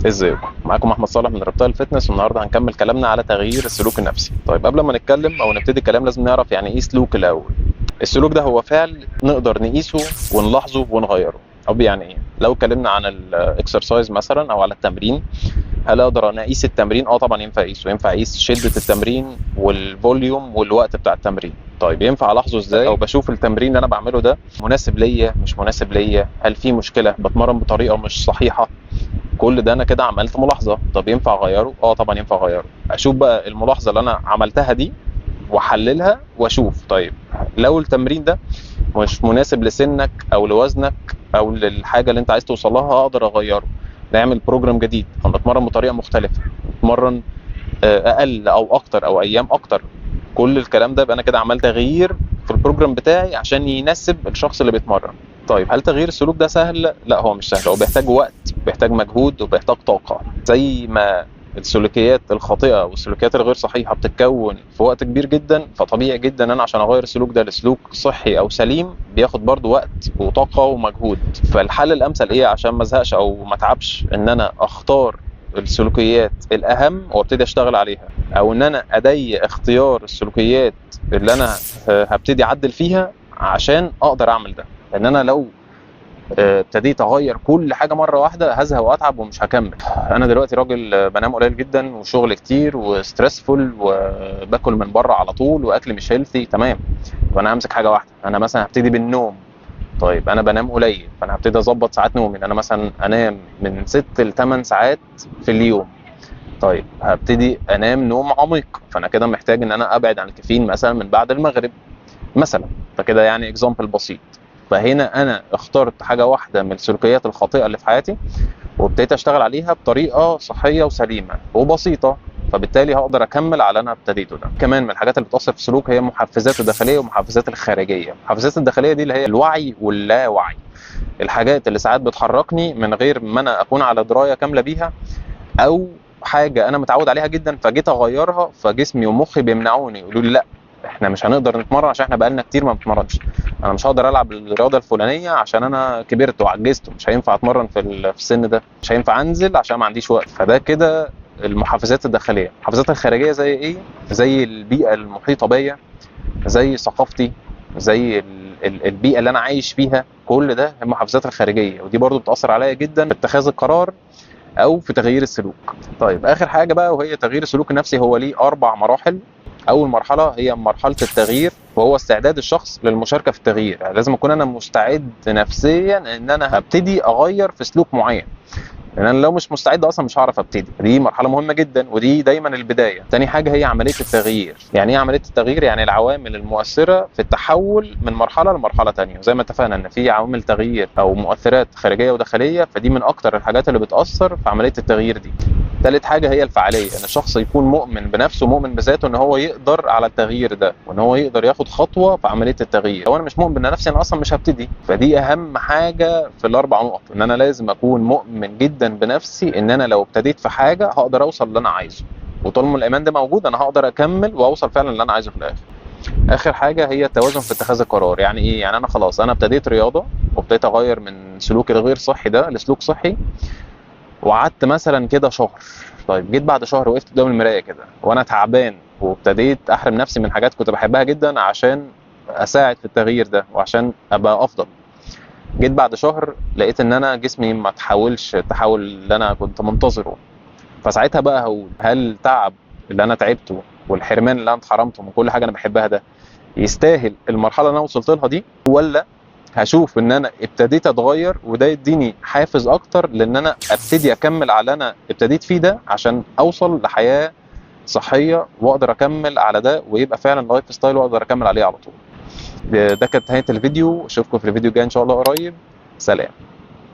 ازيكم؟ معاكم احمد صالح من ريبتايل فيتنس، والنهارده هنكمل كلامنا على تغيير السلوك النفسي. طيب قبل ما نتكلم او نبتدي الكلام لازم نعرف يعني ايه سلوك الاول. السلوك ده هو فعل نقدر نقيسه ونلاحظه ونغيره. او يعني ايه؟ لو اتكلمنا عن الاكسرسايز مثلا او على التمرين، هل اقدر انا اقيس التمرين؟ طبعا ينفع اقيسه، ينفع اقيس شده التمرين والفوليوم والوقت بتاع التمرين. طيب ينفع الاحظه ازاي؟ او بشوف التمرين اللي انا بعمله ده مناسب ليا مش مناسب ليا، هل في مشكله بتمرن بطريقه مش صحيحه؟ كل ده انا كده عملت ملاحظه. طب ينفع اغيره؟ طبعا ينفع اغيره. اشوف بقى الملاحظه اللي انا عملتها دي واحللها واشوف، طيب لو التمرين ده مش مناسب لسنك او لوزنك او للحاجه اللي انت عايز توصل لها، اقدر اغيره، نعمل بروجرام جديد او نتمرن بطريقه مختلفه، نتمرن اقل او اكتر او ايام اكتر. كل الكلام ده يبقى انا كده عملت تغيير في البروجرام بتاعي عشان يناسب الشخص اللي بيتمرن. طيب هل تغيير السلوك ده سهل؟ لا، هو مش سهل، هو بيحتاج وقت، بيحتاج مجهود، وبيحتاج طاقة. زي ما السلوكيات الخاطئة والسلوكيات الغير صحيحة بتتكون في وقت كبير جدا، فطبيعي جدا ان انا عشان اغير السلوك ده لسلوك صحي او سليم بياخد برضو وقت وطاقة ومجهود. فالحل الامثل ايه عشان ما ازهقش او ما اتعبش؟ ان انا اختار السلوكيات الاهم وابتدي اشتغل عليها، او ان انا اضيق اختيار السلوكيات اللي انا هبتدي اعدل فيها عشان اقدر اعمل ده. لان انا لو ابتديت اغير كل حاجه مره واحده هزهق واتعب ومش هكمل. انا دلوقتي راجل بنام قليل جدا وشغل كتير وستريسفول وباكل من بره على طول واكل مش هيلثي، تمام. وانا همسك حاجه واحده، انا مثلا هبتدي بالنوم. طيب انا بنام قليل، فانا هبتدي اظبط ساعات نومي، ان انا مثلا انام من 6 ل 8 ساعات في اليوم. طيب هبتدي انام نوم عميق، فانا كده محتاج ان انا ابعد عن الكافيين مثلا من بعد المغرب مثلا. فكده يعني اكزامبل بسيط. فهنا انا اخترت حاجه واحده من السلوكيات الخاطئه اللي في حياتي وابتديت اشتغل عليها بطريقه صحيه وسليمه وبسيطه، فبالتالي هقدر اكمل على اللي انا ابتديته ده. كمان من الحاجات اللي بتاثر في السلوك هي محفزات الداخليه والمحفزات الخارجيه. المحفزات الداخليه دي اللي هي الوعي واللاوعي، الحاجات اللي ساعات بتحركني من غير ما انا اكون على درايه كامله بيها، او حاجه انا متعود عليها جدا فجيت اغيرها فجسمي ومخي بيمنعوني، يقولوا لي لا احنا مش هنقدر نتمرن عشان احنا بقالنا كتير ما بنتمرنش. انا مش هقدر العب الرياضه الفلانيه عشان انا كبرت وعجزت ومش هينفع اتمرن في السن ده، مش هينفع انزل عشان ما عنديش وقت. فده كده المحفزات الداخليه. المحفزات الخارجيه زي ايه؟ زي البيئه المحيطه بيا، زي ثقافتي، زي البيئه اللي انا عايش فيها. كل ده المحفزات الخارجيه، ودي برضو بتاثر عليا جدا في اتخاذ القرار او في تغيير السلوك. طيب اخر حاجه بقى وهي تغيير السلوك النفسي، هو ليه 4 مراحل. اول مرحله هي مرحله التغيير، وهو استعداد الشخص للمشاركه في التغيير. يعني لازم اكون انا مستعد نفسيا ان انا هبتدي اغير في سلوك معين، لان انا لو مش مستعد اصلا مش هعرف ابتدي. دي مرحله مهمه جدا ودي دايما البدايه. تاني حاجه هي عمليه التغيير. يعني ايه عمليه التغيير؟ يعني العوامل المؤثره في التحول من مرحله لمرحله تانية. زي ما اتفقنا ان في عوامل تغيير او مؤثرات خارجيه وداخليه، فدي من اكتر الحاجات اللي بتاثر في عمليه التغيير دي. ثالث حاجه هي الفعاليه، ان الشخص يكون مؤمن بنفسه، مؤمن بذاته، ان هو يقدر على التغيير ده وان هو يقدر ياخد خطوه في عمليه التغيير. لو انا مش مؤمن بنفسي انا اصلا مش هبتدي. فدي اهم حاجه في ال4 نقط، ان انا لازم اكون مؤمن جدا بنفسي ان انا لو ابتديت في حاجه هقدر اوصل اللي انا عايزه، وطول ما الايمان ده موجود انا هقدر اكمل واوصل فعلا اللي انا عايزه في الاخر. اخر حاجه هي التوازن في اتخاذ القرار. يعني ايه؟ يعني انا خلاص انا ابتديت رياضه وابتديت اغير من سلوك الغير صحي ده لسلوك صحي، وقعدت مثلا كده شهر. طيب جيت بعد شهر وقفت قدام المرايه كده وانا تعبان، وابتديت احرم نفسي من حاجات كنت بحبها جدا عشان اساعد في التغيير ده وعشان ابقى افضل. جيت بعد شهر لقيت ان انا جسمي ما تحولش التحول اللي انا كنت منتظره. فساعتها بقى هقول هل التعب اللي انا تعبته والحرمان اللي انا اتحرمته من كل حاجه انا بحبها ده يستاهل المرحله اللي انا وصلت لها دي، ولا هشوف ان انا ابتديت اتغير وده يديني حافز اكتر لان انا ابتدي اكمل على اللي انا ابتديت فيه ده عشان اوصل لحياه صحيه واقدر اكمل على ده ويبقى فعلا لايف ستايل واقدر اكمل عليه على طول. ده كانت نهايه الفيديو، اشوفكم في الفيديو الجاي ان شاء الله قريب. سلام.